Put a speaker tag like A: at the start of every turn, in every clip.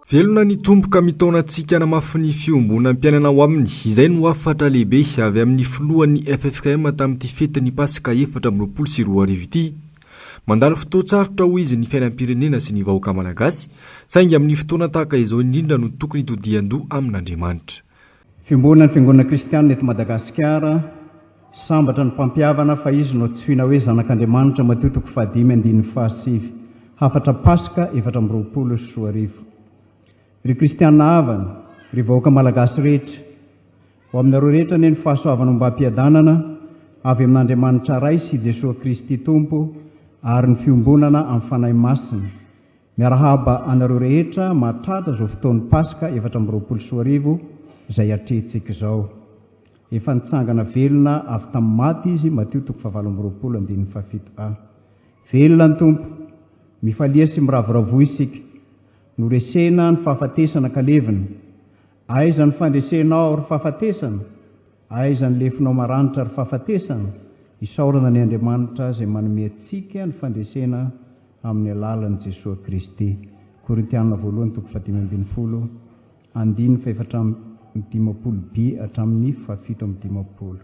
A: Velona ny tomboka mitaona antsika namafy ny fiombona mpiainana ho aminy. Izay no afatra lehibe avy amin'ny filohan'ny FFKM tamin'ity fetiny Pasika 2024 ity. Mandalo fotoan-tsarotra ho izy ny fiainam-pirenena sy ny vahoaka malagasy, saingy amin'ny fotoana tahaka izao indrindra no tokony hitodihan-doha amin'Andriamanitra.
B: Fiomboana ny fiangonana kristianina eto Madagasikara, sambatra ny mpampiavana fa izy no tsoina hoe zanak'Andriamanitra matotoko 5:7, hafatra Pasika 2024. Ry kristianina havana, ry vahoaka malagasy rehetra, ho aminareo rehetra ny fahasoavana mba hampiadanana avy amin'Andriamanitra ray sy Jesosy Kristy Tompo ary ny fiombonana amin'ny fanahy masina. Miarahaba anareo rehetra mahatratra izao fotoan'ny Pasika 2024 izay atrehintsika izao. Efa nitsangana velona avy tamin'ny maty izy matotoko 7:27. Velona ny Tompo, mifalia sy miravoravo isika. Noresena ny fahafatesana kalevina, aiza ny fandresenao ry fahafatesana, aiza ny lefinao maranitra ry fahafatesana. Isaorana ny Andriamanitra izay manome antsika ny fandresena amin'ny alalan'i Jesosy Kristy. Korintianina 1:5-12, andiny 4:15b hatramin'ny 7:20.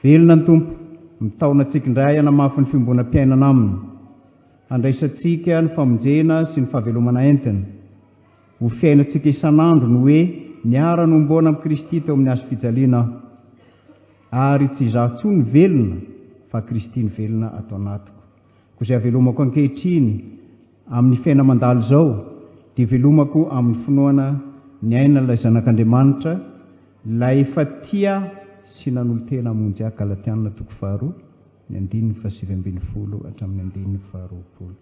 B: Velona ny Tompo, mitaona antsika indray hanamafy ny fiombonam-piainana aminy. Andraisantsika ny famonjena sy ny fahavelomana entina. Ho fiainantsika isan'andro no hoe niara nombona amin'ny Kristy teo amin'ny hazo fijaliana. Ary tsy izaho intsony velona, fa Kristy ny velona atao anatiko. Koa izay havelomako ankehitriny amin'ny fiaina mandalo izao, dia velomako amin'ny finoana ny aina ilay zanak'Andriamanitra, ilay efa tia sy nanolo tena hamonjy ahy. Galatianina 2:2, ny 7:20 hatramin'ny 20.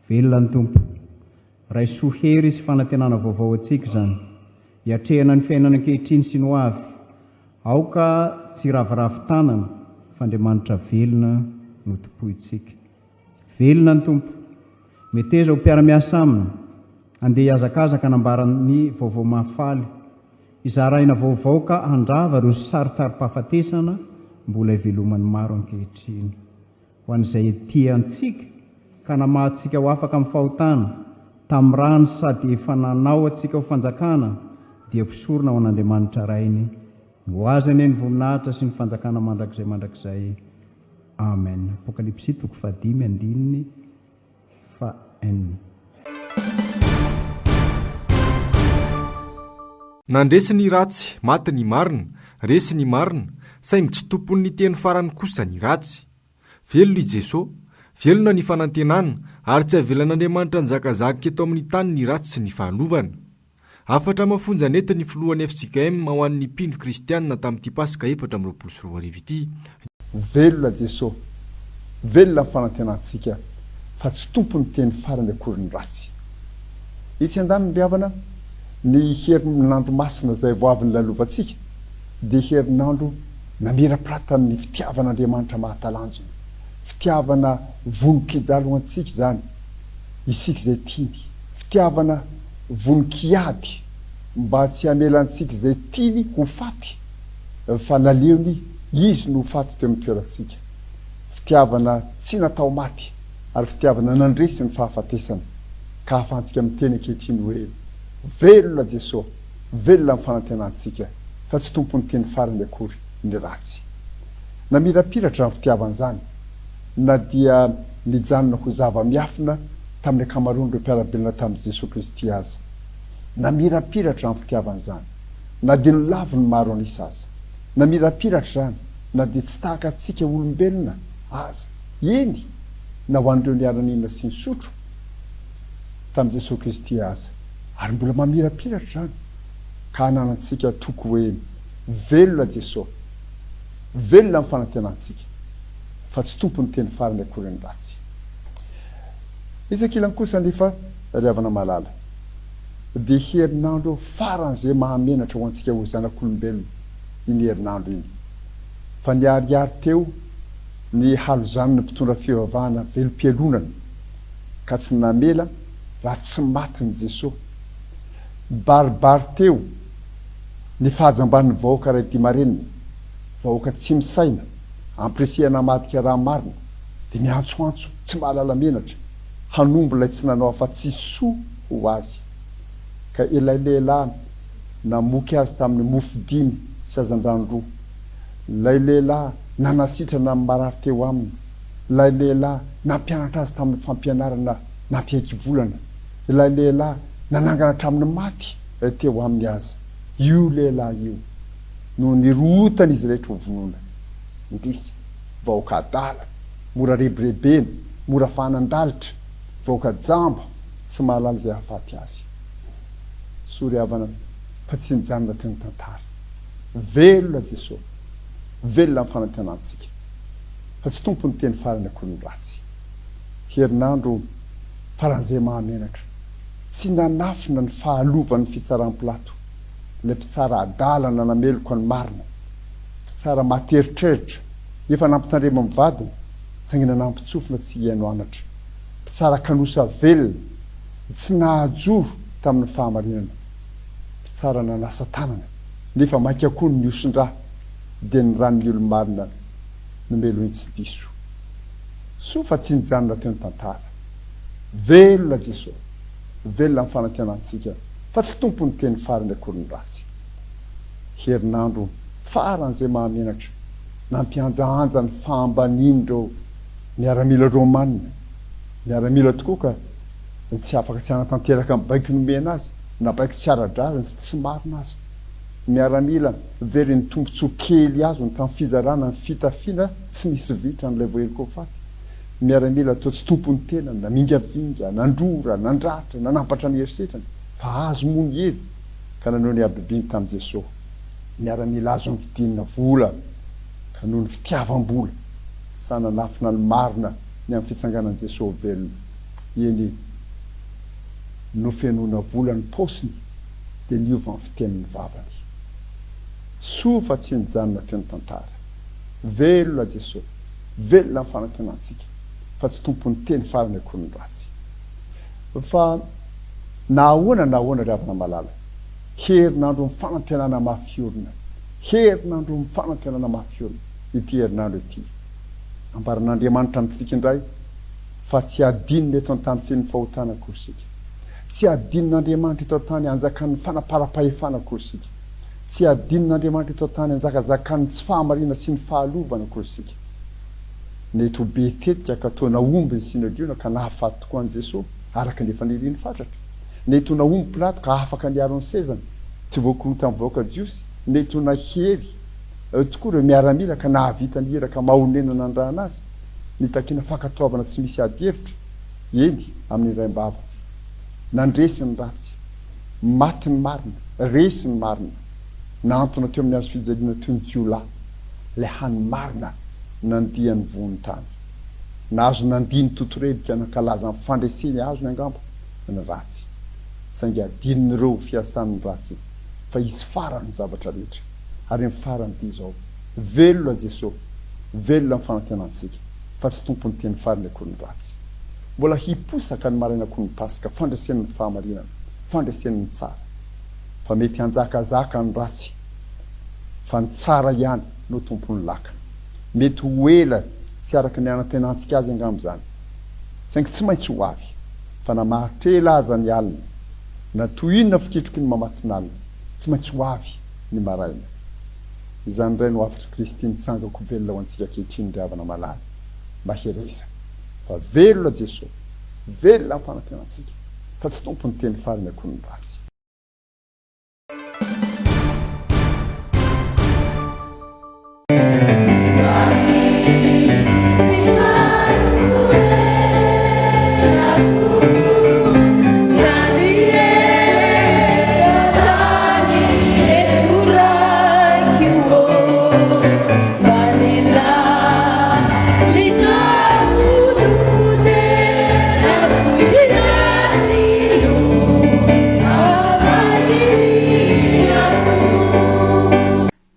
B: Velona ny Tompo, raisoa hery sy fanantenana vaovao antsika izany, hiatrehana ny fiainana ankehitriny sy ny ho avy. Aoka tsy ravoravo tanana, fa Andriamanitra velona no topoitsika. Velona ny Tompo, meteza ho mpiara-miasa aminy, andeha hiazakazaka hanambarany vaovao mahafaly, izaraina vaovao ka handrava ireo saritsary-pahafatesana mbola hivelomany maro ankehitriny. Ho an'izay tia antsika ka namahantsika ho afaka amin'ny fahotana tamin'ny rano sady efa nanao antsika ho fanjakana, dia mpisorona ho an'Andriamanitra rainy. Ho azy anie ny voninahitra sy ny fanjakana mandrakizay. Amen. Apokalipsy 5:5-4.
A: Nandresy ny ratsy, maty ny marina, resy ny marina, saingy tsy tompon'ny teny farany kosa ny ratsy. Velona i Jesosy, velona ny fanantenana, ary tsy avelan'Andriamanitra ny zakazaka eto amin'ny tany ny ratsy sy ny fahalovana. Afatra mafonja nety ny filohan'ny FCKM ho an'ny mpino kristianina tamin'ity Pasika 2024 ity.
C: Velona Jesosy, velona ny fanantenantsika, fa tsy tompony teny farany akory ny ratsy. Itsy an-daniny ry havana, ny herinandro masina izay voavin'ny lalovantsika, dia herinandro namera-piratany fitiavan'Andriamanitra mahatalanjona, fitiavana vonin-kijaly ho antsika izany, isika izay tiany, fitiavana vonin-kiady mba tsy hamelantsika izay tiany ho faty, fa naleony izy no faty teo amin'ny toerantsika, fitiavana tsy natao maty, ary fitiavana nandresy ny fahafatesana, ka ahafahantsika miteny ankehitriny hoe velona Jesosy, velona amin'ny fanantenantsika, fa tsy tompony teny farany akory ny ratsy. Namirapiratra amin'ny fitiavan'izany, na dia nijanona ho zava-miafina tamin'ny akamaroan'ireo mpiara-belona tamin'i Jesosy Kristy aza. Namirapiratra amin'ny fitiavan'izany, na dia nolavo ny maro anisa aza. Namirapiratra izany, na dia tsy tahaka antsika olombelona aza. Eny, na ho an'ireo niara-ninona sy ny sotro tamin'i Jesosy Kristy aza. Ary mbola mamirapiratra izany, ka hananantsika toko hoe velona Jesosy, velona amin'ny fanantenantsika, fa tsy tompony teny farany akory ny ratsy. Isan-kilany kosa nefa ry havana malala, dia herinandro faran'izay mahamenatra ho antsika ho zanak'olombelona iny herinandro iny. Fa niariary teo ny halozany ny mpitondra fivavahana velom-pialonana, ka tsy namela raha tsy maty ny Jesosy. Baribary teo ny fahajamban'ny vahoaka ray dimarenina, vahoaka tsy misaina, ampirisihana madika raha marina, dia miantsoantso tsy mahalala menatra, hanombo ilay tsy nanao afa-tsy soa ho azy. ka ilay lehilahy namoky azy tamin'ny mofo 5 sy azan-drano 2. Ilay lehilahy nanasitrana amin'ny marary teo aminy. Ilay lehilahy nampianatra azy tamin'ny fampianarana nampiaiky volana. Ilay lehilahy nanangana hatramin'ny maty teo aminy azy. Io lehilahy io no nirotana izy rehetra ho vonoina. Indrisy vahoaka adala, mora rebirebeny, mora fanandalitra, vahoaka jamba, tsy mahalala izay hahafaty azy. Sory havana fa tsy nijanona teo ny tantara. Velona Jesosy, velona amin'ny fanantenantsika. Fa tsy tompony teny farany akory ny ratsy. Herinandro faran'izay mahamenatra. Tsy nanafina ny fahalovany fitsaram-pilato. Le mpitsara adalana nameloko ny marina. Mpitsara materitreritra, efa nampitandrema amin'ny vadiny, saingy nampitsofina tsy hiaino anatra. Mpitsara kanosa velona, tsy nahajoro tamin'ny fahamarinana. Mpitsara nanasa tanana, nefa maika koa ny osin-dra, dia ny ran'ny olo-marina nomelo iny tsy diso. So fa tsy nijanona teo ny tantara. Velona Jesosy, velona amin'ny fanantenantsika, fa tsy tompony teny farany akory ny ratsy. Herinandro faran'izay mahamenatra, nampianjaanja ny fahambanindreo miaramila romanina. Miaramila tokoa ka tsy afaka tsy anatanteraka amin'ny baiko nomena azy, na baiko tsy ara-drariny sy tsy marina azy. Miaramila very ny tombontsoa kely azo ny tamin'ny fizarana ny fitafiana tsy nisy vitra n'ilay voheliko faty. Miaramila toa tsy tompony tena, namingavinga, nandrora, nandratra, nanampatra ny herisetrany, fa azo mony edy ka nanao ny abibiny tamin'i Jesosy. Miaramila azo ny vidinina vola ka noho ny fitiavam-bola, sa nanafina ny marina ny amin'ny fitsanganan'i Jesosy velona. Eny no fenona vola ny posiny dia niova amin'ny fitenin'ny vavany. So fa tsy nijanona teo ny tantara. Velona Jesosy, velona amin'ny fanantenantsika, fa tsy tompony teny farany akory ny ratsy. Fa nahoana ry havana malala, herinandro ny fanantenana mafiorina, herinandro ny fanantenana mafiorina ity herinandro ity. Ambaran'Andriamanitra amintsika indray fa tsy adinina eto an-tany feno fahotana akory sika. Tsy adinon'Andriamanitra eto an-tany hanjakan'ny fanapara-pahefana akory sika. Tsy adinon'Andriamanitra eto an-tany hanjakazakan'ny tsy fahamarina sy ny fahalovana akory sika. Neto be tetika ka toa naomby ny sinodriona ka nahafaty tokoa an'i Jesosy araka ny efa niriny fatratra. Neto naomby Pilato ka afaka niaro ny sezany, tsy voakorota amin'ny vahoaka jiosy. Neto nahery tokoa ireo miaramila ka nahavita ny hira ka mahonenana ny raha anazy, nitakina fankatoavana tsy misy ady hevitra eny amin'ny iray-mbava. Nandresy ny ratsy, maty ny marina, resy ny marina, nantona teo amin'ny azo fijaliana toy ny jiolahy, le hany marina nandia ny von'ny tany. Nazo nandia ny totorebika nankalaza amin'ny fandreseny azo ny angamba ny ratsy. Saingy adinon'ireo fiasan'ny ratsy, fa izy farany zavatra rehetra. Ary ny farany dia izao, velona Jesosy, velona amin'ny fanantenantsika, fa tsy tompony teny farany akory ny ratsy. Mbola hiposaka ny maraina akory ny Pasika, fandresen'ny fahamarinana, fandresen'ny tsara. Fa mety hanjakazaka ny ratsy, fa ny tsara ihany no tompony laka. Mety ho ela tsy araka ny anantenantsika azy angamizany. Saingy tsy maintsy ho avy, fa na mahatrela aza ny alina, na toinona fikitroky ny mamatinalina, tsy maintsy ho avy ny maraina. Izany indray no afatra Kristy nitsangako velona ho antsika ankehitriny ry havana malala, mba hereza. Fa velona Jesosy, velona amin'ny fanantenantsika, fa tsy tompony teny farany akory ny ratsy.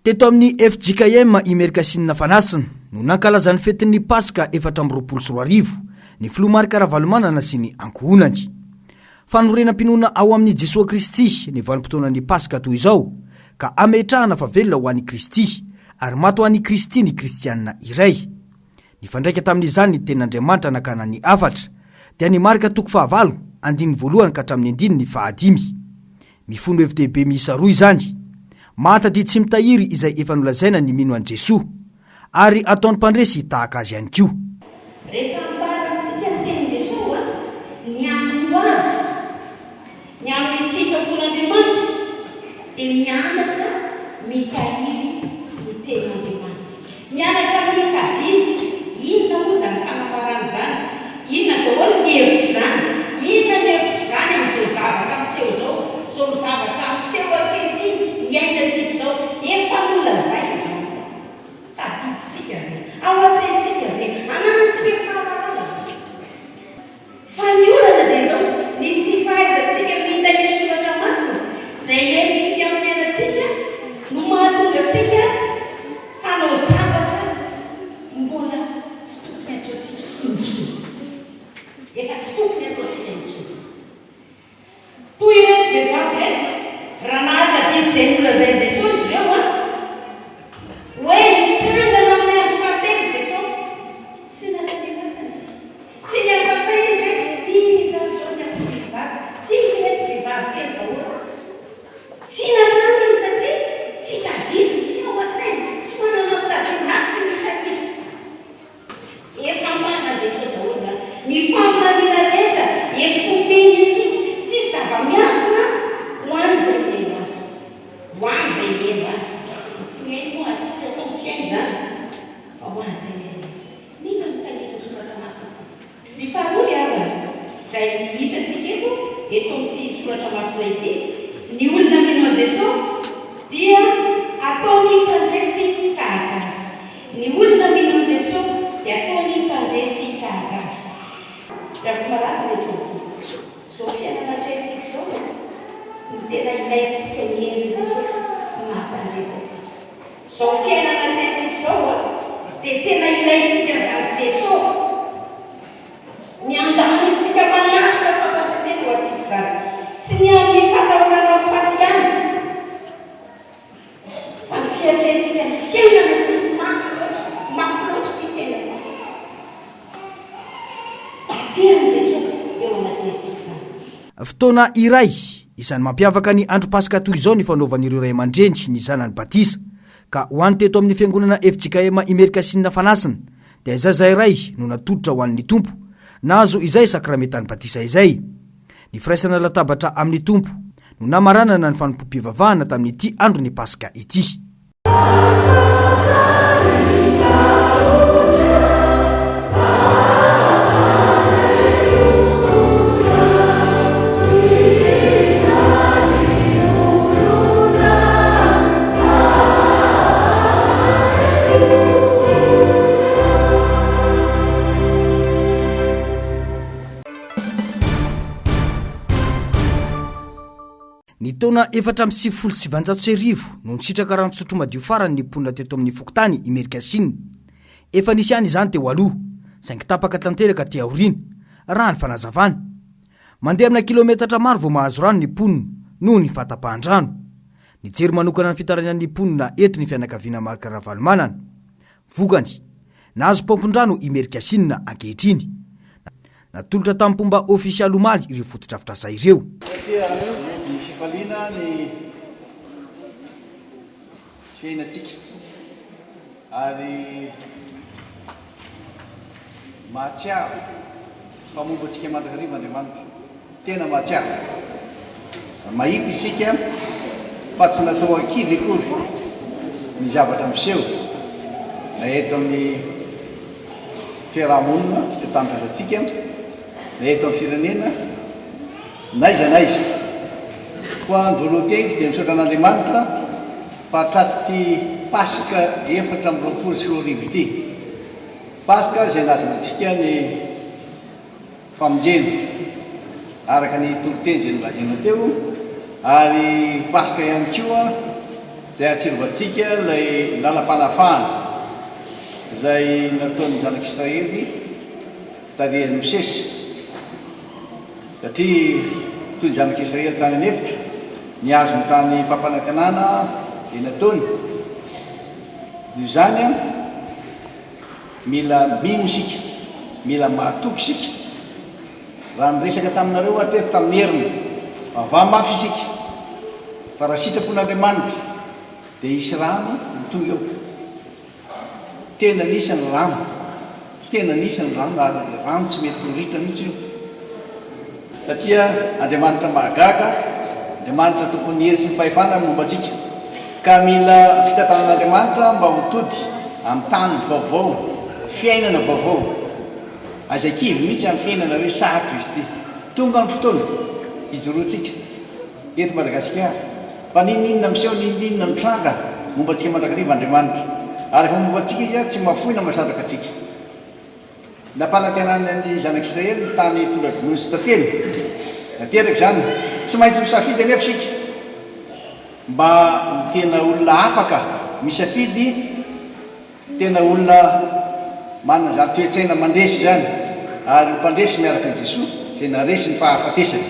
D: Teto amin'ny FJKM Imerikasinina Fanasina no nankalazan'ny fetin'ny Pasika 424 ny filomarika ara-valomanana sy ny ankohonany. Fanorenam-pinoana ao amin'ny Jesosy Kristy ny vanim-potoanan'ny Pasika toy izao ka ametrahana fa velona ho an'i Kristy ary maty ho an'i Kristy ny kristianina iray. Ny fandraika tamin'izany ny tenin'Andriamanitra nakana ny afatra dia ny marika toko 9 andininy voalohany ka hatramin'ny andininy 10. mifono FTB miisa roa izany. Mata dia tsy mitahiry izay efa nolazaina ny mino an' Jesoa ary ataony mpandresy tahaka azy ihany koa.
E: Rehefa mbarantsika ny tenin' Jesosy ny amino azy, ny amin'ny sitrapon'Andriamanitra dia mianatra mitahiry ny tenin'Andriamanitra, mianatra mitadidy inona moa zany fanamarana zany, inona daholo ny hevitra zany, inona ny hevitra zany amin'izao zavatra miseho zao, zao zavatra miseho ankehitriny iainantsika zao efa nolazaina zany. Tadiditsika ve, ao an-tsaintsika ve, ananantsika fahalalana. Fa ny olana dia zao ny tsy fahaizantsika mitahiry soratra masina zay enitsika amin'ny fiainantsika no mahatonga antsika hanao zavatra mbola tsy tokony ataontsika intsony, efa tsy tokony ataontsika intsony. Toy ireto vehivavy reto, raha nahatadidy izay nolazain'i Jesosy ireo hoe hitsangana amin'ny andro fahatelo Jesosy, tsy nanampiasana izy, tsy niasa saina izy hoe iza zao ny amin'ny vehivavy, tsy ireto vehivavy kely daholo, tsy nanana izy satria tsy tadidy, tsy ao an-tsaina, tsy manana fitadidy na tsy mitahiry. Efa marina Jesosy daholo zany, ny faminaniana rehetra efomeny atsy, tsy zava-miafina ho an'izay lelo azy, ho an'izay lelo azy. Tsy meny moa atao tsy hainy zany, fa ho an'izay lelo azy. Mila mitahiry ny soratra masina. Ny faharoa ny havana izay hitantsika eto amin'ity soratra masina ity, ny olona mino an' Jesosy dia ataony mpandresy tahaka azy. Ny olona mino an' Jesosy dia ataony mpandresy tahaka azy. Raha malaka rehetra zao fiainana traitsika zao ny tena ilaintsika ny herin' Jesosy mampandresantsika. Zao fiainana traitsika zao dia tena ilaintsika zany Jesosy ny andanintsika manatra fampandresena ho antsika zany, tsy ny amin'ny fatahorana ho faty ihany, fa ny fiatraitsika ny fiainana ty mafy loatra ty fiainana. Terin' Jesosy eo anatintsika zany.
D: Fotoana iray izany mampiavaka ny andro pasika toy izao ny fanaovan'ireo ray aman-dreny ny zanany batisa ka ho any teto amin'ny fiangonana FJKM Imerika Sinina Fanasina dia zaza iray no natolotra ho an'ny tompo, nazo izay sakramentany batisa izay. Ny firaisana latabatra amin'ny tompo no namaranana ny fanompom-pivavahana tamin'ity andro ny pasika ity. Ny taona 470 no nisitraka rano tsotro madio farany ny mponina teto amin'ny fokontany Imerika Sinina. Efa nisy any izany teo aloha, saingy tapaka tanteraka ty aoriana raha ny fanazavana. Mandeha amina kilometatra maro vao mahazo rano ny mponina noho ny fahatapahan-drano. Nijery manokana ny fitaranan'ny mponina eto ny fianakaviana Markara Valomanana. Vokany, nahazo pompondrano Imerika Sinina ankehitriny. Natolotra tamin'ny pomba ofisialy omaly ireo fotodrafitrasa ireo.
F: Ny fifaliana ny fiainantsika ary mahatsiaro famomba antsika mandrakariva Andriamanitra, tena mahatsiaro. Mahita isika fa tsy natao ankivy akory ny zavatra miseho na eto amin'ny fiarahamonina te tanindrazantsika, na eto amin'ny firenena, naiza naiza. Koa ny voalohan-teny dia misaotra an'Andriamanitra fa tratsy ty pasika 420 ity. Pasika izay nahazoantsika ny famonjena araka ny toro-teny izay nolazaina teo, ary pasika ihany koa izay atsirovantsika ilay lalam-panafahana izay nataon'ny zanak'Israely tarihany Mosesy, satria toy ny zanak'Israely tany anefitra niazo ny tany fampanantenana izay nataony. Io zany mila mino isika, mila mahatoky isika. Raha miresaka taminareo ateto tamin'ny herina, ava mafy isika fa raha sitrapon'andriamanitra dia isy rano mitonga eo. Tena nisany rano, tena nisany rano, ary rano tsy mety horitra mihitsy io. Satria Andriamanitra mahagaga, Andriamanitra tompony hery sy ny fahefana ny mombantsika, ka mila fitantanan'Andriamanitra mba ho tody amin'ny tany vaovao, fiainana vaovao. Aza-kivy mihitsy amin'ny fiainana hoe sarotro izy ity. Tonga ny fotoana hijoroantsika eto Madagasikara, fa ninninona miseho, ninninona mitranga mombantsika mandrakariva Andriamanitra, ary fa mombantsika izy tsy mahafoina mahasatraka atsika. Nampanantenany zanak'Israely ny tany tondra-dronono sy tantely, tanteraka zany tsy maintsy misafidy anefa sika mba tena olona afaka misafidy, tena olona manana zany toetsaina mandresy zany, ary mpandresy miaraka an'i Jesosy zay naresy ny fahafatesany.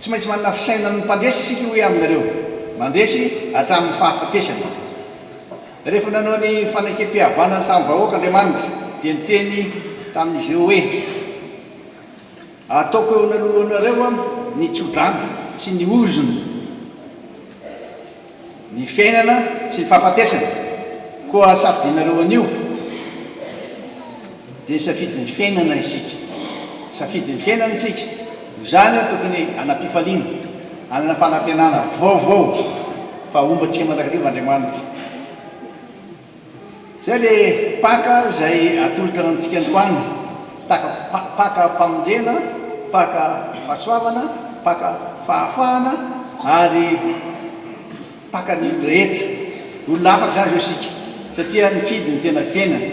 F: Tsy maintsy manana fisainany mpandresy isika hoe aminareo mandresy hatramin'ny fahafatesany. Rehefa nanao ny fanekem-pihavanana tamin'ny vahoaka Andriamanitra dia niteny tamin'izy ireo hoe ataoko eo analohanareo ny tsodrano sy ny ozony, ny fiainana sy ny fahafatesana, koa safidinareo an'io dia safidin'ny fiainana isika, safidin'ny fiainana isika. Zany tokony anam-pifaliana, anana fanantenana vaovao fa ombantsika mandrakariva Andriamanitra. Zay le paka zay atolotra antsika androany, paka mpamonjena, paka fahasoavana, paka fahafahana, ary paka ny rehetra. Olona afaka zany io isika, satria ny fidy ny tena fiainana.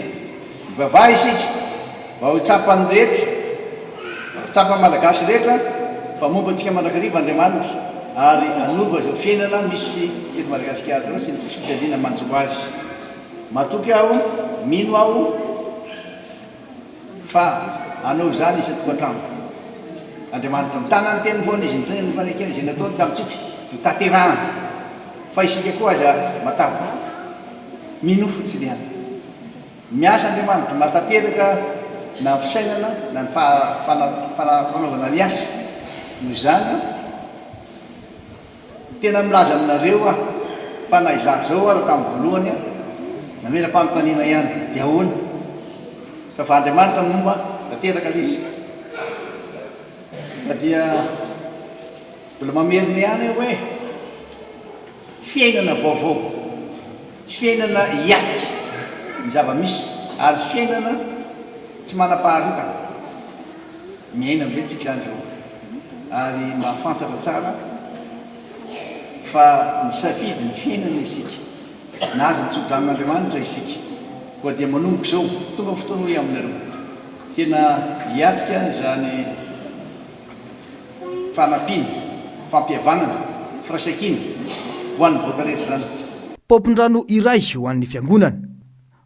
F: Mivavaha isika mba ho tsapany rehetra, tsapany malagasy rehetra, fa mombantsika mandrakariva Andriamanitra, ary anova zao fiainana misy eto Madagasikara zao sy ny fitaliana manjo azy. Matoky aho, mino aho fa anao zany isa tokantrano. Andriamanitra mitana ny teniny foana izy, mitana ny fanekena izay nataony tamintsika, to taterahana. Fa isika koa aza matahotra, mino fotsiny ihany. Miasa Andriamanitra matateraka na fisainana na ny fanaovana ny asa. Noho zany tena milaza aminareo fa na izaho zao raha tamin'ny voalohany nameram-panontaniana ihany dia ahoana, fa Andriamanitra momba tanteraka izy. Fa dia mbola mamerina ihany hoe fiainana vaovao, fiainana hiatrika ny zava-misy, ary fiainana tsy manam-paharitana. Miaina amin'izay tsika zany zao, ary mahafantatra tsara fa ny safidy ny fiainana isika, na azy mitsodranin'Andriamanitra isika, koa dia manomboka zao tonga fotoana hoe aminareo tena hiatrika zany fanampiana, fampihavanana, firaisan-kina ho an'ny voakarehetra zany.
D: Paompin-drano iray ho an'ny fiangonana,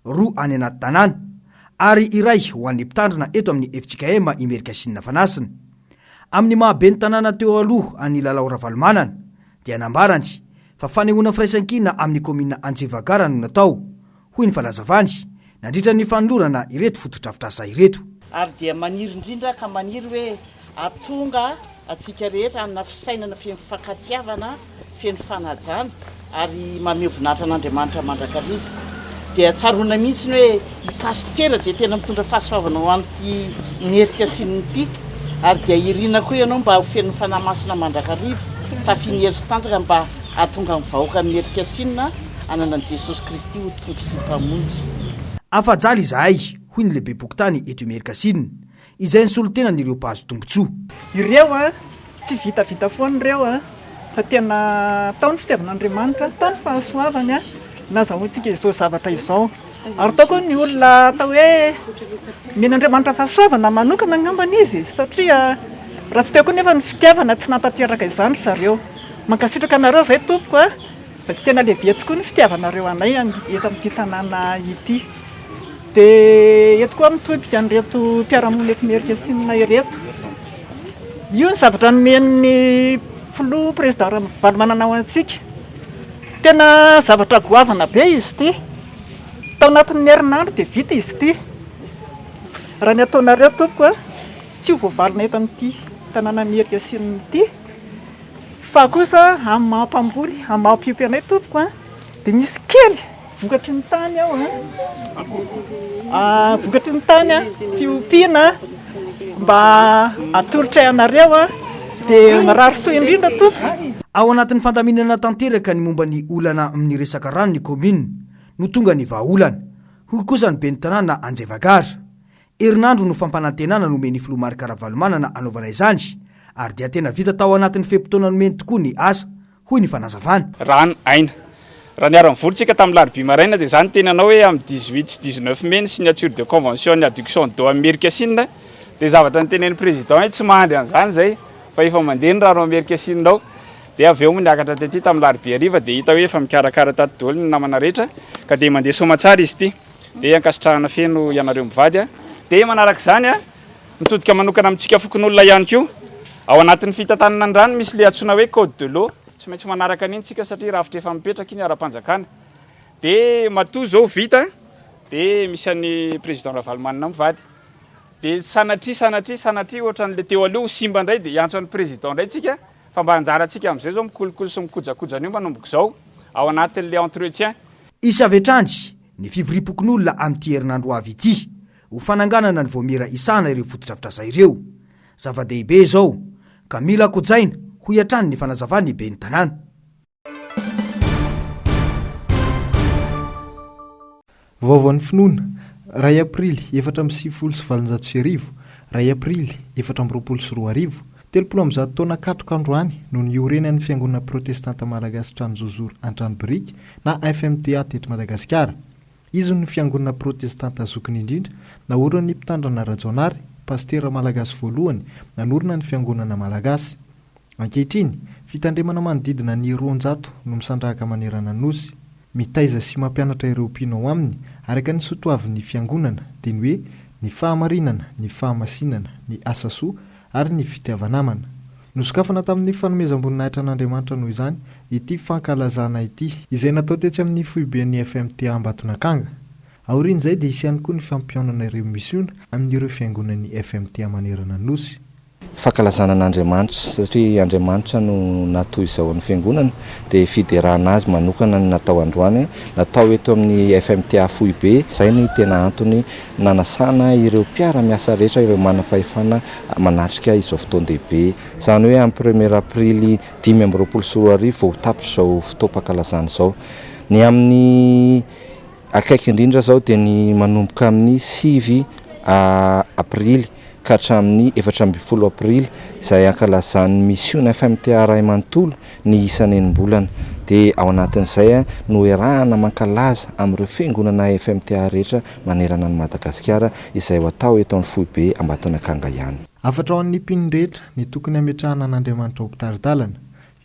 D: roa any anaty tanàna, ary iray ho an'ny mpitandrina eto amin'ny FJKM Imerikasinina Fanasina. Amin'ny mahabe ny tanàna teo aloha any Lalao Ravalomanana dia nambarany fa fanehoana firaisan-kina amin'ny komina Anjevagara no natao, hoy ny falazavany nandritra ny fanolorana ireto fotodrafitrasa ireto.
G: Ary dia maniry indrindra ka maniry hoe atonga atsika rehetra amina fisainana feno fankatsiavana, feno fanajana, ary mameho voninahitra an'Andriamanitra mandrakariva. Dia tsaroana mihitsy ny hoe i pastera dia tena mitondra fahasoavana ho an'ity Imerikasinina ity, ary dia irina koa ianao mba ho feno fanahy masina mandrakariva, tafinery sy tanjaka mba atonga amin'ny vahoaka Imerikasinina ananan Jesosy Kristy ho tompo sy mpamonjy.
D: Afajaly izahay, hoy ny lehibe bokotany eto Imerikasinina, izay ny solotenan'ireo mpahazo tombotsoa.
H: Ireo tsy vitavita foana ireo fa tena taony fitiavan'Andriamanitra, taony fahasoavany nazahoantsika izao zavatra izao. Ary tao koa ny olona atao hoe men'Andriamanitra fahasoavana manokana angambany izy, satria raha tsy teo koa nefa ny fitiavana tsy natanteraka izany zareo. Mankasitraka anareo zay tompoko tena lehibe tokoa ny fitiavanareo anay eto amin'ity tanàna ity. Dia eto koa mitodika an'ireto mpiara-monina eto Imerikasinina ireto. Io ny zavatra nomen'ny filoha président Ravalomanana ho antsika. Tena zavatra goavana be izy ity. Tao anatin'ny herinandro dia vita izy ity. Raha ny ataonareo tompoko tsy ho voavalina eto amin'ity tanàna Imerikasinina ity fa kosa amin'ny mahampamboly amin'ny mahampiopy anay tompoko a dia misy kely vokatry ny tany aho a vokatry ny tany a fiompiana mba atolotra ianareo a dia mirarosoa indrindra tompo.
D: Ao anatin'ny fandaminana tanteraka ny momba ny olana amin'ny resaka rano ny komina no tonga ny vahaolana hoy kosa ny ben'ny tanàna Anjevagara. Herinandro no fampanantenana nomeny Filomarika Ravalomanana anaovana izany ary dia tena vita tao anatin'ny fehim-potoana nomeny tokoa ny asa hoy ny fanazavana.
I: Rano aina raha niara mivolontsika tamin'ny larobia maraina dia izany tenanao hoe amin'ny 18 sy 19 mai ny signature de convention ny adduction d'eau Amerika Sina dia zavatra nytenen'ny président hoe tsy mahandry an'izany zay fa efa mandeha ny rano Amerika Sina ao. Dia avy eo niakatra tety tamin'ny larobia hariva dia hita hoe efa mikarakara tato daholo ny namana rehetra ka dia mandeha somatsara izy ity dia ankasitrahana feno ianareo mivady a. Dia manaraka izany a mitodika manokana amintsika fokon'olona ihany koa ao anatin'ny fitantanana ny rano misy le antsoina hoe code de l'eau tsy maintsy manaraka an'iny tsika satria rafitra efa mipetraka iny ara-panjakana. Dia matoa zao vita dia misy an'ny président Ravalomanana mivady dia sanatria ohatran'le teo aloha simba indray dia iantso an'ny président indray tsika fa mba anjarantsika amin'izay zao mikolokolo sy mikojakojan'io manomboko izao ao anatin'le entretien.
D: Isavetrandy ny fivoripokon'olona amin'ity herinandro avy ity ho fananganana ny voamera isana ireo foto-drafitra izay ireo. Zava-dehibe izao ka mila kojaina ho iatrany ny fanazavany ben'ny tanàna.
A: Vaovaon'ny finoana ray aprily 420 ray aprily 420 telopolo taona katroka androany no niorenan'ny fiangonana protestanta malagasy Tranjojoro Antranobriky na FMTA teto Madagasikara. Izy ny fiangonana protestanta azokiny indrindra naoran'ny mpitandrana rajonary pastera malagasy voalohany nanorina ny fiangonana malagasy. Ankehitriny fitandremana manodidina ny 200 no misandrahaka manerana nosy. Mitaiza sy mampianatra ireo mpino ao aminy araka ny soatoavin'ny fiangonana dia ny hoe ny fahamarinana, ny fahamasinana, ny asa soa ary ny fitiavanamana. Nosokafana tamin'ny fanomezam-boninahitra an'Andriamanitra noho izany ity fankalazana ity izay natao tetsy amin'ny foiben'ny FMTA Ambatonakanga. Aorian'izay dia isy ihany koa ny fampionana ireo misiona amin'ireo fiangonan'ny FMTA manerana nosy.
J: Fankalazana an'Andriamanitra satria Andriamanitra no natao izao ny fiangonana dia fiderana azy manokana ny natao androany natao eto amin'ny FMTA Foibe. Izay ny tena antony nanasana ireo mpiara-miasa rehetra ireo manam-pahefana manatrika izao fotoan-dehibe. Izany hoe amin'ny 1er aprily 2024 vao tapitra izao fotoam-pankalazana izao. Ny amin'ny akaiky indrindra zao dia ny manomboka amin'ny 6 aprily ka hatramin'ny 4 aprily izay ankalazan'ny misiona FMTA Ray Manontolo ny isany enim-bolana. Dia ao anatin'izay no erahana mankalaza amin'ireo fiangonana FMTA rehetra manerana ny Madagasikara izay ho atao eto amin'ny Foibe Ambatonakanga ihany.
A: Afatra ao amin'ny mpino rehetra ny tokony hametrahana an'Andriamanitra ho mpitaridalana.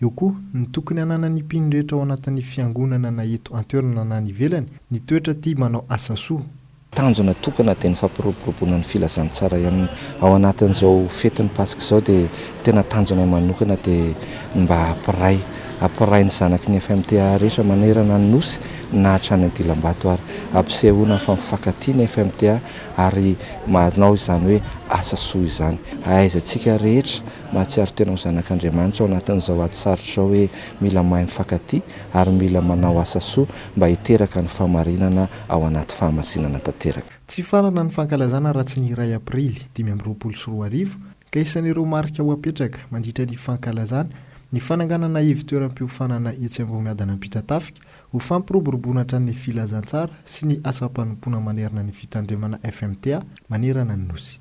A: Eo koa ny tokony hanana ny mpino rehetra ao anatin'ny fiangonana na eto an-toerana na ny ivelany ny toetra tia manao asa soa.
J: Tanjona tokana dia ny fampiroboroboana ny filazantsara ihany ao anatin'izao fetin'ny Pasika izao dia tena tanjona manokana dia mba hampiray ny zanaky ny FMTA rehetra manerana ny nosy na hatrany Andilam-bato ary ampisehoana fa mifankatia ny FMTA ary manao izany hoe asa soa izany. Ahaizantsika rehetra mahatsiaro tena ho zanak'Andriamanitra ao anatin'izao ady sarotra izao hoe mila mahay mifankatia ary mila manao asa soa mba hiteraka ny fahamarinana ao anaty fahamasinana tanteraka.
A: Tsy farana ny fankalazana raha tsy ny ray aprily 2024 ka isan'ireo marika ho apetraka mandritra ny fankalazana ny fananganana hevitoeram-piofanana etsy ambony Ampitatafika ho fampiroboroboana hatrany filazantsara sy ny asa-panompoana manerana ny fitandremana FMTA manerana ny nosy.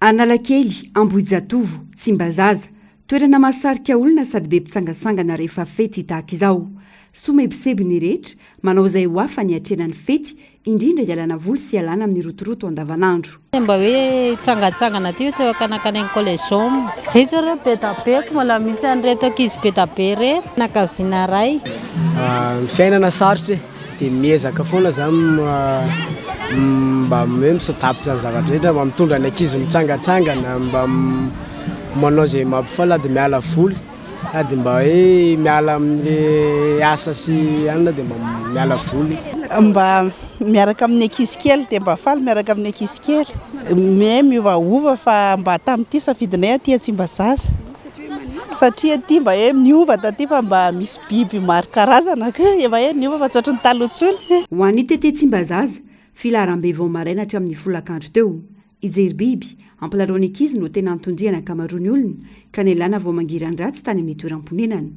K: Analakely, Ambohijatovo, Tsimbazaza, toerana mahasarika olona sady be mpitsangatsangana rehefa fety tahaka izao. Somebiseby ny rehetra manao izay ho afa ny atrenan'ny fety indrindra ialana voly sy ialana amin'ny rotoroto andavanandro.
L: Mba hoe tsangatsangana ty tsy hoakanakany collegium zay zareo be tapeko mbola misy an'ireto ankizy be tabe reto nakaviana ray.
M: Fiainana sarotra dia miezaka foana zany mba hoe misatapitra ny zavatra rehetra mba mitondra ny ankizy mitsangatsangana mba manao zay mampifala dia miala voly dia mba hoe miala amin'le asa sy anina dia mba miala voly.
N: Mba miaraka amin'ny ankizy kely dia mba faly miaraka amin'ny ankizy kely. Miovaova fa mba tamin'ity safidinay aty tsy mba zaza. Satria aty mba hoe miova taty fa mba misy biby maro karazana ka efa hoe miova fa tsotra ny talohantsony.
K: Ho an'ny tete Tsimbazaza, filaram-be vao maraina hatramin'ny folakandro teo. Ijery biby ampalaroan'ny ankizy no tena antondriana ankamaroany olona ka ny lana vao mangiran-dratsy tany amin'ny toeram-ponenana.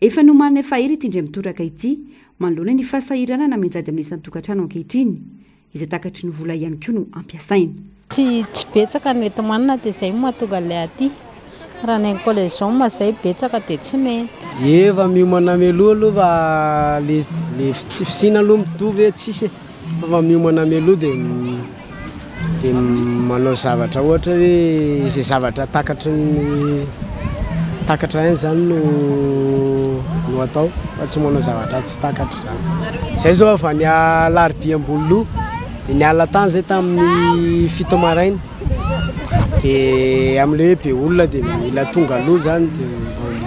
K: Efa nomanina fahiry ity indray mitoraka ity manoloana ny fasahirana na menjady amin'ny isan'ny tokantrano ankehitriny izay takatry ny vola ihany koa no ampiasaina.
L: Tsy betsaka ny mety manana dia izay mahatonga ilay aty. Raha ny collegium izay betsaka dia tsy mety.
M: Efa miomana meloa aloha fa le fisina aloha mitovy hoe tsisy fa miomana meloa dia manao zavatra ohatra hoe izay zavatra takatra any zany no atao fa tsy manao zavatra tsy takatra zany. Zay zao fa ny alarobia-ambolo dia niala tany zay tamin'ny 7 maraina dia amin'ile hoe be olona dia mila tonga aloha zany dia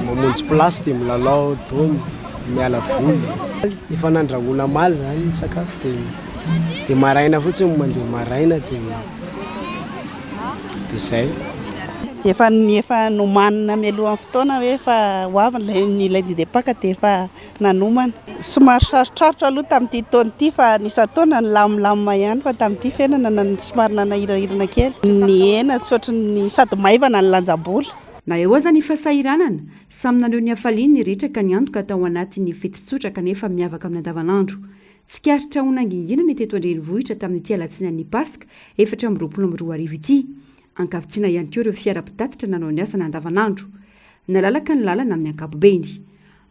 M: mamonjy plasy dia milalao tao miala voly. Efa nandrahoana maly zany ny sakafo dia maraina fotsiny mandeha maraina dia zay.
N: Efa nomanina mialohan'ny fotoana hoe efa hoavy nilay didepaka dia efa nanomana. Somary sarotrarotra aloha tamin'ity taona ity fa nisy taona ny lamilama ihany fa tamin'ity fiainana somary nanahirahirana kely. Ny hena tsotra ny sady maivana ny lanjam-bola.
K: Na eo aza ny fasahiranana samy naneo ny hafaliany ny rehetra ka ny antoka tao anatin'ny fety tsotra kanefa miavaka amin'ny andavanandro. Tsikaritra onangingina ny teto andrenivohitra tamin'ity alatsinan'ny Paska 2024 ity. Ankavitsiana ihany koa ireo fiara-pitatitra nanao ny asana andavanandro. Nalalaka ny lalana amin'ny ankapobeny.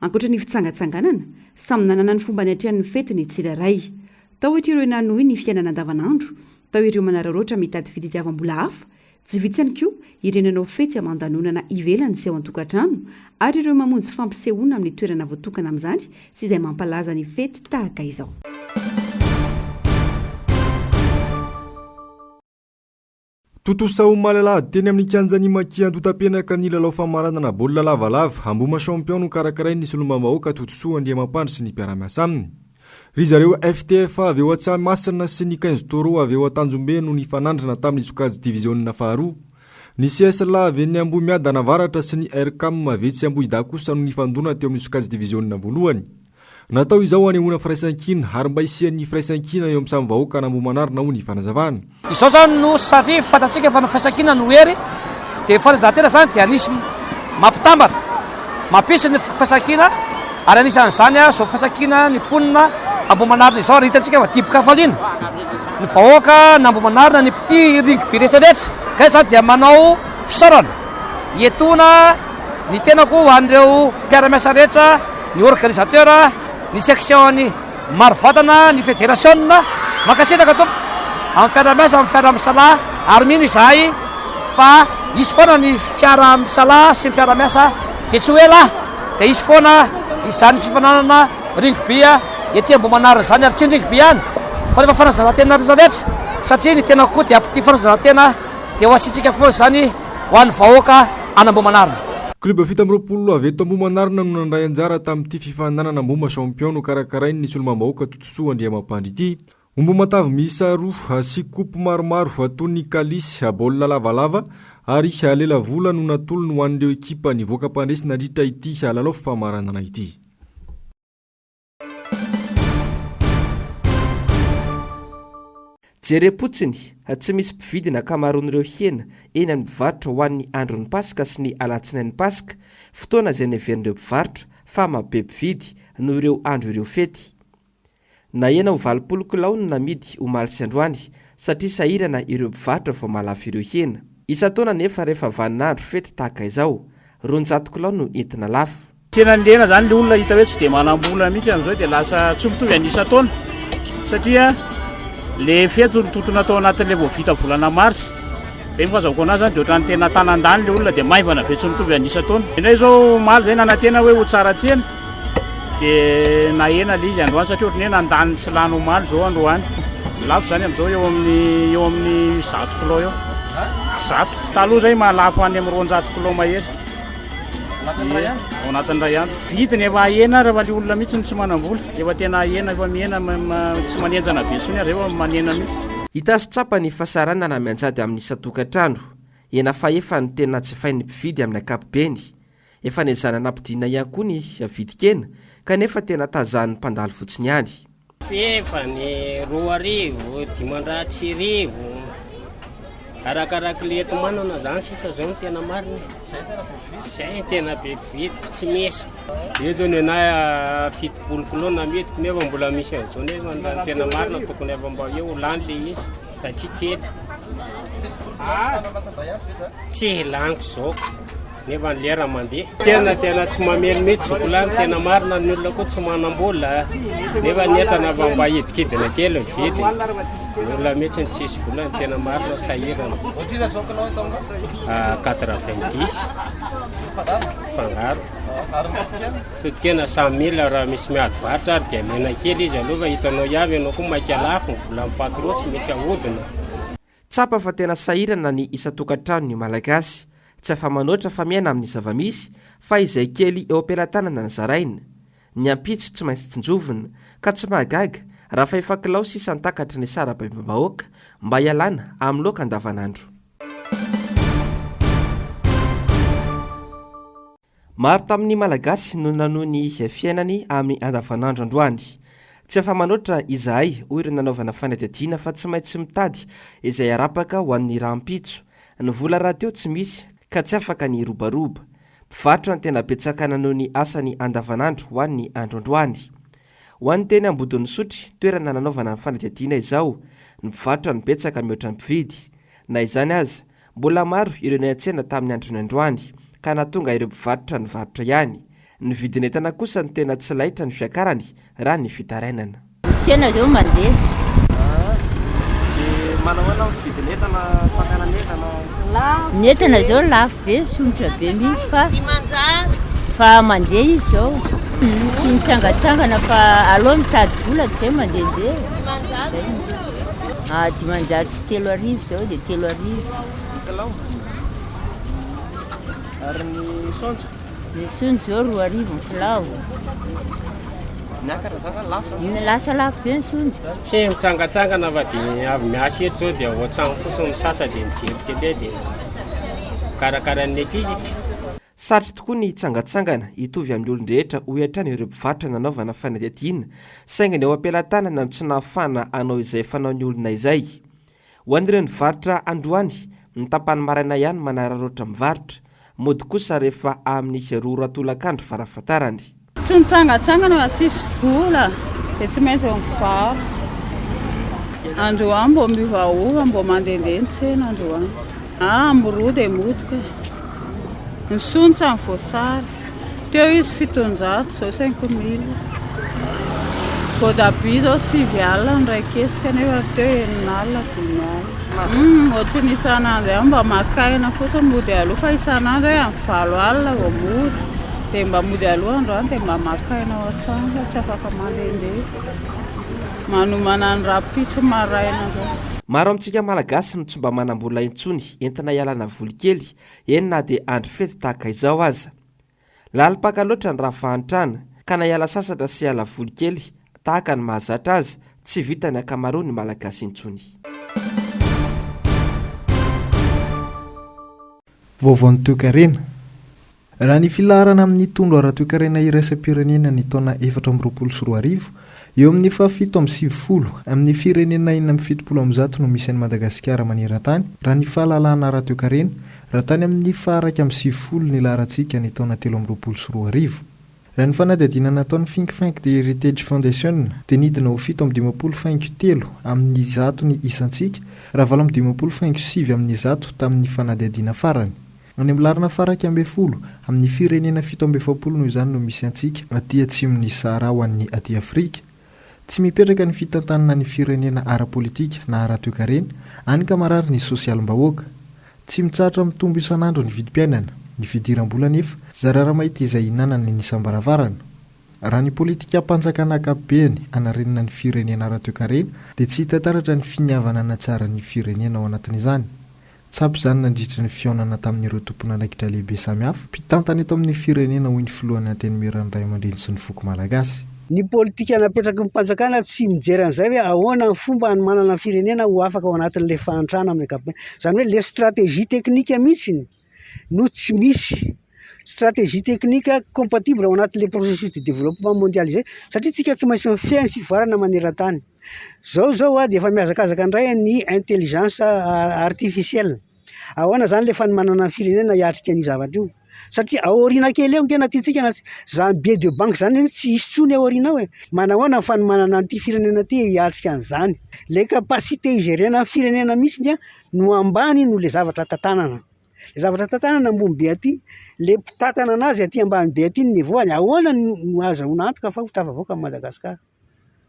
K: Ankoatra ny fitsangatsanganana, samy nanana ny fomba ny atrehan'ny fety ny tsirairay. Tao ohatra ireo nanohy ny fiainana andavanandro, tao ireo manararaotra mitady fitadiavam-bola hafa, tsy vitsy ihany koa ireo nanao fety amandanonana ivelany sy ao an-tokantrano, ary ireo mamonjy fampisehoana amin'ny toerana voatokana amin'izany sy izay mampalaza ny fety tahaka izao.
A: Totosaho malalady teny amin'ny kianjany maki antotapenaka ny lalao famaranana baolina lavalava amboma champion no karakaray ny solombabahoaka totosoa Andriamampandry sy ny mpiara-miasa aminy. Ry zareo FTF avy eo Tsamasinana sy ny 15 toro avy eo Tanjombe no nifanandrana tamin'ny sokajy diviziona faharoa. Ny CSLA avy ny Ambomiadana Avaratra sy ny RKM avetsy Ambohida kosa no nifandona teo amin'ny sokajy diviziona voalohany. Natao izao hanehoana firaisankina ary mba isian'ny firaisankina eo amin'ny samy vahoaka n'Ambohimanarina ho ny fanazavana.
O: Izao zany no satria fantatsika fa ny firaisankina no hery dia fanazatena zany dia anisy mampitambatra mampisy ny firaisankina ary anisan'izany zao firaisankina ny mponina Ambohimanarina izao ary hitantsika fa diboka faliana ny vahoaka n'Ambohimanarina ny piti rugby rehetrarehetra ka zany dia manao fisaorana hietona ny tenako ho an'ireo mpiara-miasa rehetra ny organisateur ny section-ny maro vatana ny fédération makasitraka tompo amin'ny fiara-miasa amin'ny fiara-misalaha ary mino izahay fa isy foana ny fiara-misalaha sy ny fiara-miasa dia tsy hoe lahy dia isy foana izany fifananana rugby ety Ambohimanarina izany ary tsy ny rugby ihany fa rehefa fanazana-tena rehetra satria ny tena kokoa dia ampity fanazana-tena dia ho asitsika foana izany ho an'ny vahoaka any Ambohimanarina.
A: Klub fita amby-roapolo avy eto Ambohimanarina no nandray anjara tamin'ity fifananana amboma champion no karakarainy ny solombabahoaka totosoa Andriamampandry ity. Ombo matavy miisa roa sy kopy maromaro atony kalisy baolina lavalava ary lela vola no natolony ho an'ireo ekipa nivoaka mpandresina nandritra ity lalao famaranana ity.
P: Jerepotsiny tsy misy mpividina kamaron'ireo hena eny amin'ny mpivarotra ho an'ny andron'ny Paska sy ny alatsinain'ny Paska, fotoana izay neverin'ireo mpivarotra fa mabe mpividy noho ireo andro ireo fety. Na ena ho 20 kilao no namidy omaly sy androany satria sahirana ireo mpivarotra vao malafo ireo hena. Isan-taona nefa rehefa vaninandro fety tahaka izao, 200 kilao no entina lafo.
I: Tena lena zany le olona hita hoe tsy dia manam-bola mihitsy amin'izao dia lasa tsy mitovy an'isa-taona satria le fety totona atao anatin'le vao vita volana marsy zay mifazako anazy zany de ohatrany tena tanandany le olona de maivana be tsy mitovy anisa taona inay zao maly zay nanatena hoe ho tsara tsena de nahena le izy androany satria ohatrany hoe nandany tsy lano maly zao androany lafo zany am'izao eo amin'ny 100 kilô eo 100 taloha zay mahalafo any amin'ny 200 kilô mahery ao anatin'ny ray andro vidiny efa ahena rehefa le olona mihitsy tsy manam-bola efa tena ahena efa mihena tsy manenjana be tsony ary efa manena mihitsy
P: hitazy tsapa ny fasarana na mianjady amin'ny isa-tokantrano ena fa efa ny tena tsy fainy mpividy amin'ny akapobeny efa nyzanana ampidiana ihany koa ny avidikena kanefa tena tazahan'ny mpandalo fotsiny ihany
Q: fefa ny 2 dimandratsy rivo arakaraka le eto manana zany sisa zao ny tena mariny zay tena be mpividiko tsy misy io zao ny na fitopolo kilô na metiko nefa mbola misy an'izao nefa tena marina tokony efa mba eo lany le izy da tsy kely tsy laniko zao nefa ny lera mandeha tena tsy mamely mety zokolany tena marina ny olona koa tsy manam-bola nefa netana fa mba hidikidina kely vidy ny olona mihitsy ny tsisy volany tena marina sahirana 90 fangaro totokena 100 000 raha misy miady varitra ary dia mena kely izy aloha fa hitanao avy ianao koa maika lafo ny volan'ny patro tsy mety ahodina
P: tsapa fa tena sahirana ny isa-tokantrano ny malagasy tsy afa manoatra fa miaina amin'ny zavamisy fa izay kely eo ampelantanana ny zaraina ny ampitso tsy maintsy tsinjovina ka tsy mahagaga raha fa efa kilao sisa ntakatry ny sarabaibabahoaka mba hialana amin'ny loaka andavanandro maro tamin'ny malagasy no nanoho ny fiainany amin'ny andavanandro androany tsy afa manoatra izahay hoy ireo nanaovana fanadihadiana fa tsy maintsy mitady izay arapaka ho an'ny rahampitso ny vola raha teo tsy misy ka tsy afaka ny robaroba mpivarotra ny tena betsaka nanoho ny asany andavanandro ho an'ny androandroany ho an'ny teny ambodin'ny sotry toerana nanaovana ny fanadihadiana izao ny mpivarotra ny betsaka mihoatra ny mpividy na izany aza mbola maro ireo ny an-tsena tamin'ny androny androany ka natonga ireo mpivarotra ny varotra ihany ny vidiny entana kosa ny tena tsy laitra ny fiakarany raha ny fitarainana
R: tsena zao mandeha
P: manahoana vidiny entana fakarana entana
R: ny entana zao lafo be sonitra be mihitsy fa mandeha izy zao tsy mitsangatsangana fa aloha mitady vola zay mandehandeha dimanjato sy 3 arivo zao dia 3 arivo
P: ary ny sonjo
R: ny sonjo zao 2 arivo ny filao lasa lafo be ny sonjo
Q: tsy mitsangatsangana fa dia avy miasa eto zao dia ohatrano fotsiny misasa dia mijery tele dia karakaran'ny ankizy
P: satry tokoa ny tsangatsangana hitovy amin'ny olon-drehetra ho hiatrany ireo mpivarotra nanaovana fanadihadiana saingany eo ampelantanana no tsy nahafana anao izay fanao ny olona izay ho an'ireo ny varotra androany ny tapany maraina ihany manararoatra mivarotra mody kosa rehefa amin'ny 2 ratolakandro farafatarany
S: tsy nitsangatsangana fa tsisy vola dia tsy maintsy mivarotra androany mbo mivaova mbo mandehandeha ny tsena androany amoroa dia motika ny sonitra ny voasary teo izy 700 zao 5 000 voatabia zao 7 alina ny ray kesika nefa teo 9 alina 10 alina ohatsy ny isan'andro ihany mba makaina fotsiny mody aloha fa isan'andro hoe amin'ny 7 alina vao mody dia mba mody aloha androany dia mba makaina ao an-trano fa tsy afaka mandehandeha manomana ny rapitso maraina zao
P: maro amintsika malagasy no tsy mba manam-bola intsony entina hialana voly kely eny na dia andro fety tahaka izao aza lalipaka loatra ny raha fahantrana ka na hiala sasatra sy hiala voly kely tahaka ny mahazatra azy tsy vita ny akamaroa ny malagasy intsony
T: vaovaon'ny toekarena raha ny filarana amin'ny tondro ara-toekarena iraisam-pirenena ny taona 424 eo amin'ny 770 amin'ny firenena 470 no misy an'i Madagasikara maneran-tany raha ny fahalalana ara-toekarena raha tany amin'ny faraka amin'ny 70 ny larantsika ny taona 324 raha ny fanadihadiana nataon'ny Think Tank the Heritage Foundation dia nidina ho 753 amin'ny 100 ny isantsika raha 757 amin'ny 100 tamin'ny fanadihadiana farany any amin'ny larina faraka ambe 10 amin'ny firenena 720 no izany no misy antsika aty atsimon'ny Sahara ho an'ny aty Afrika tsy mipetraka ny fitantanana ny firenena ara-politika na ara-toekarena any ka marary ny sosialim-bahoaka, tsy mitsahatra mitombo isan'andro ny vidim-piainana, ny fidiram-bola nefa zarara mahita izay inanany ny isam-baravarana. Raha ny politika mpanjakana ankapobeny anarenina ny firenena ara-toekarena dia tsy hita taratra ny finiavana na tsara ny firenena ao anatin'izany. Tsampy izany nandritra ny fiaonana tamin'ireo tompon'anakitra lehibe samihafa mpitantana eto amin'ny firenena hoy ny filohan'ny antenimiran'ny ray aman-dreny sy ny foko malagasy.
U: Ny politika napetraky ny mpanjakana tsy mijery an'izay hoe ahoana ny fomba manana ny firenena ho afaka ao anatin'le fahantrana amin'ny ankapobeny. Zany hoe le stratégie teknika mihitsiny no tsy misy stratégie teknika compatible ao anatin'le processus de développement mondialisé satria tsika tsy maintsy mifehy ny fivoarana maneran-tany. Zao dia efa miazakazaka indray ny intelligence artificielle. Ahoana zany le fanomanana ny firenena hiatrika ny zavatra io. Satria aoriana kely eo tena tiantsika zany be de banque zany tsy hisy tsony aoriana ao manahoana ny fanomanana an'ity firenena ty hiatrika an'izany. Le capacité igérena firenena misy dia no ambany no le zavatra tantanana. Le zavatra tantanana ambony be aty, le mpitatana anazy aty ambany be aty ny voany ahoana no azahoana antoka fa ho tafavoaka amin'ny Madagasikara.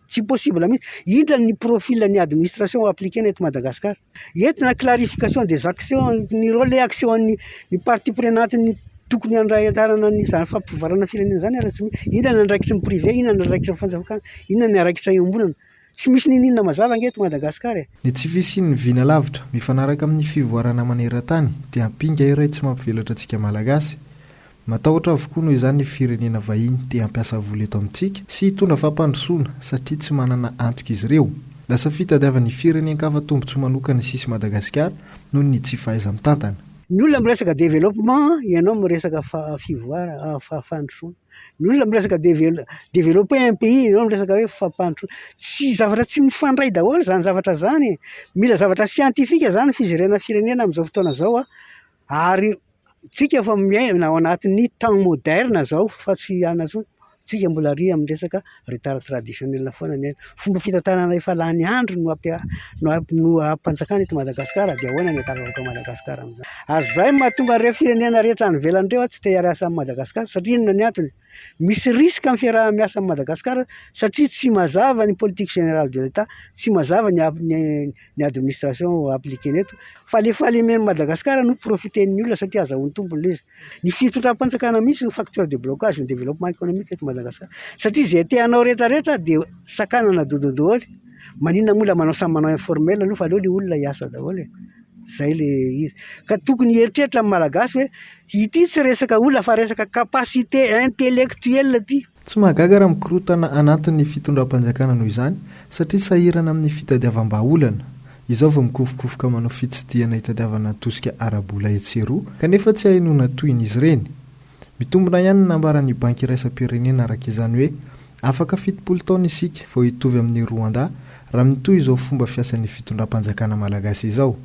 U: Tsy possible mihitsy. Indra ny profil ny administration appliqué eto Madagasikara. Entina clarification des actions, ny rôle et action ny partie prenante ny tokony andraitarana ny zany fampivoarana firenena zany ala tsy inona ny andraikitra ny privé, inona ny andraikitra ny fanjakana, inona ny andraikitra iombonana. Tsy misy ninina mazava ngeto Madagasikara.
T: Ny tsy fisian'ny vina lavitra mifanaraka amin'ny fivoarana maneran-tany dia hampinga iray tsy mampivelatra antsika malagasy. Matahotra avokoa noho izany ny firenena vahiny te hampiasa vola eto amintsika sy hitondra fampandrosoana satria tsy manana antoka izy ireo. Lasa fitadiavan'ny firenena-kafa tombotsoa manokana sisy Madagasikara noho ny tsy fahaiza mitantana.
U: Ny olona miresaka développement, ianao miresaka fivoara, fampandrosoana. Ny olona miresaka développer un pays, ianao miresaka hoe fampandrosoana. Tsy zavatra tsy mifandray daholo zany zavatra zany. Mila zavatra scientifique zany fizerena firenena amin'izao fotoana zao ary tsika fa miaina ao anatin'ny temps moderne zao fa tsy anazo tsika mbola ry amin'ny resaka retard traditionnel foana ny fomba fitantanana efa lany andro no ampanjakana eto Madagasikara dia ahoana ny atafavoaka Madagasikara amin'izany. Ary zay mahatonga ireo firenena rehetra nivelan'ireo tsy te hiara-miasa amin'ny Madagasikara satria inona ny antony? Misy risque amin'ny fiaraha-miasa amin'ny Madagasikara satria tsy mazava ny politique générale de l'État, tsy mazava ny administration appliquée neto. Fa le falemen'ny Madagasikara no profiten'ny olona satria azahoany tombony izy. Ny fitondram-panjakana misy ny facteur de blocage ny développement économique eto Madagasikara. Satria zay te-hanao rehetrarehetra dia sakanana dododaholo. Maninona mola manao samy manao informel aloha fa aleo le olona hiasa daholo. Zay le izy. Ka tokony heritreritra amin'ny malagasy hoe ity tsy resaka olona fa resaka capacité intellectuelle ty.
T: Tsy mahagaga raha mikorotana anatin'ny fitondram-panjakana noho izany satria sahirana amin'ny fitadiavam-baolana. Izao vao mikofokofoka manao fitsidihana hitadiavana tosika arabola etseroa kanefa tsy hainona toin'izy ireny. Mitombona ihany nambaran'ny banky iraisam-pirenena araka izany hoe afaka 70 taona isika vao hitovy amin'ny Rwanda raha mitoy izao fomba fiasan'ny fitondram-panjakana malagasy izao.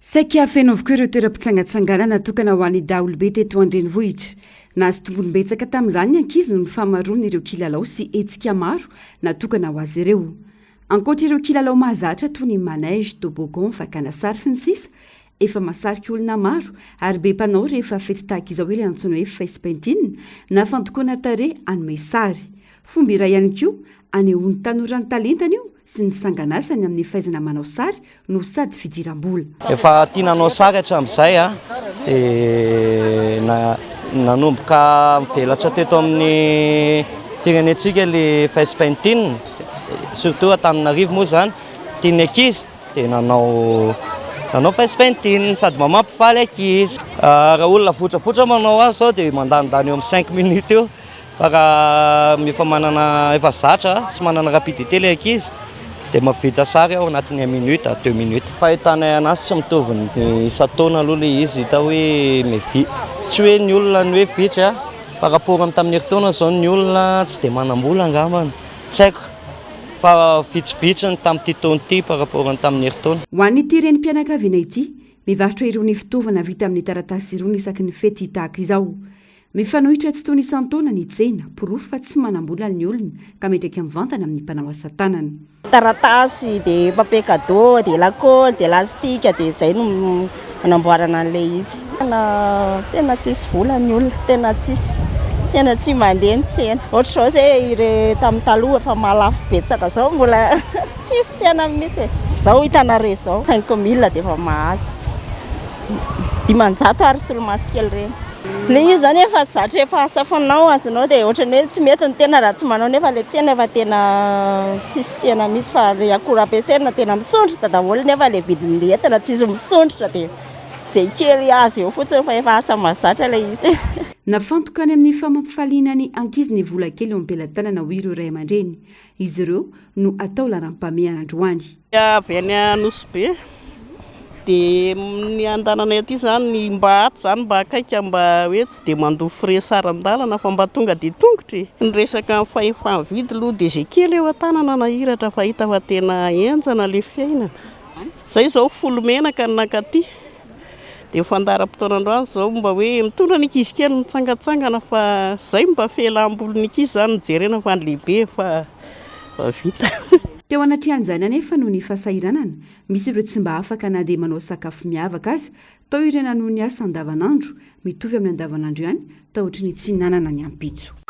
K: Saika fenovoka ireo toeram-pitsangatsanganana natokana ho an'ny daholobe teto an-drenivohitra. Nahazo tombony-betsaka tamin'izany ny ankizy no famaroana ireo kilalao sy hetsika maro natokana ho azy ireo. Ankoatra ireo kilalao mahazatra toy ny manège, toboggan, fakana sary sy ny sisa, efa mahasarika olona maro ary be mpanao rehefa fety tahaka izao ilay antsoina hoe face painting na fandokoana tarehy hanome sary. Fomba iray ihany koa anehoany tanora ny talentany io sy ny sanganasany amin'ny fahaizana manao sary no sady fidiram-bola.
V: Efa tia nanao sary hatramin'izay dia nanomboka mivelatra teto amin'ny firenentsika le face painting, surtout Antananarivo moa zany tiany ankizy dia nanao face painting sady mamampifaly ankizy. Raha olona fotrafotra manao azy zao dia mandanindany eo amin'ny 5 minutes eo fa raha efa manana efa zatra sy manana rapidité le ankizy dia mavita sary ao anatin'ny 1 minute à 2 minutes. Fahitana anazy tsy mitovy ny isa-taona aloha le izy hita hoe tsy hoe ny olona ny hoe vitsy par rapport amin'ny tamin'ny herintaona zao ny olona tsy dia manam-bola angambany, tsy haiko fa vitsivitsy ny tamin'ity taona ity par rapport amin'ny tamin'ny herintaona.
K: Ho an'ity renim-pianakaviana ity mivarotra irony fitaovana vita amin'ny taratasy irony isaky ny fety tahaka izao. Mifanohitra tsy tony isan-taona ny tsena, porofo fa tsy manam-bola ny olona ka metraka mivantana amin'ny mpanao asa tanana.
W: Taratasy dia papier cadeau dia lacolle dia lastika dia izay no manamboarana an'ilay izy. Tena tsisy vola ny olona, tena tsisy. tena tsy mandeha ny tsena ohatra zao zay ire tamin'ny taloha efa mahalafo betsaka zao mbola tsisy tsena mihitsy zao hitanareo zao 5000 dia efa mahazo 500 ary solomasikely reny le izy zany efa zatra efa asafanao azonao dia ohatrany hoe tsy mety ny tena raha tsy manao nefa le tsena efa tena tsisy tsena mihitsy fa le akora ampiasaina tena misondratra daholo nefa le vidiny le entana tsisy misondratra dia zay kely azy eo fotsiny fa efa asa mahazatra le izy
K: nafantoka any amin'ny famampifaliana ny ankizy ny vola kely eo am-pelantanana ho ireo ray aman-dreny izy ireo no atao laram-pameana androany
B: avy any Anosy dia ny andananay aty zany ny mba ato zany mba akaika mba hoe tsy dia mandoa frais saran-dalana fa mba tonga dia tongotry ny resaka fahefa-mividy aloha dia zay kely eo an-tanana nahiratra fa hita fa tena enjana le fiainana zay zao folo menaka ny nakaty dia fandaram-potoanandroany zao mba hoe mitondra ny ankizy kely mitsangatsangana fa zay mba felam-bolony ankizy zany nijerena fa ny lehibe fa vita
K: teo anatrian'izany anefa noho ny fahasahiranana misy ireo tsy mba afaka na dia manao sakafo miavaka azy tao irena noho ny asa andavanandro mitovy amin'ny andavanandro ihany tao ohatry ny tsy nanana ny ampitso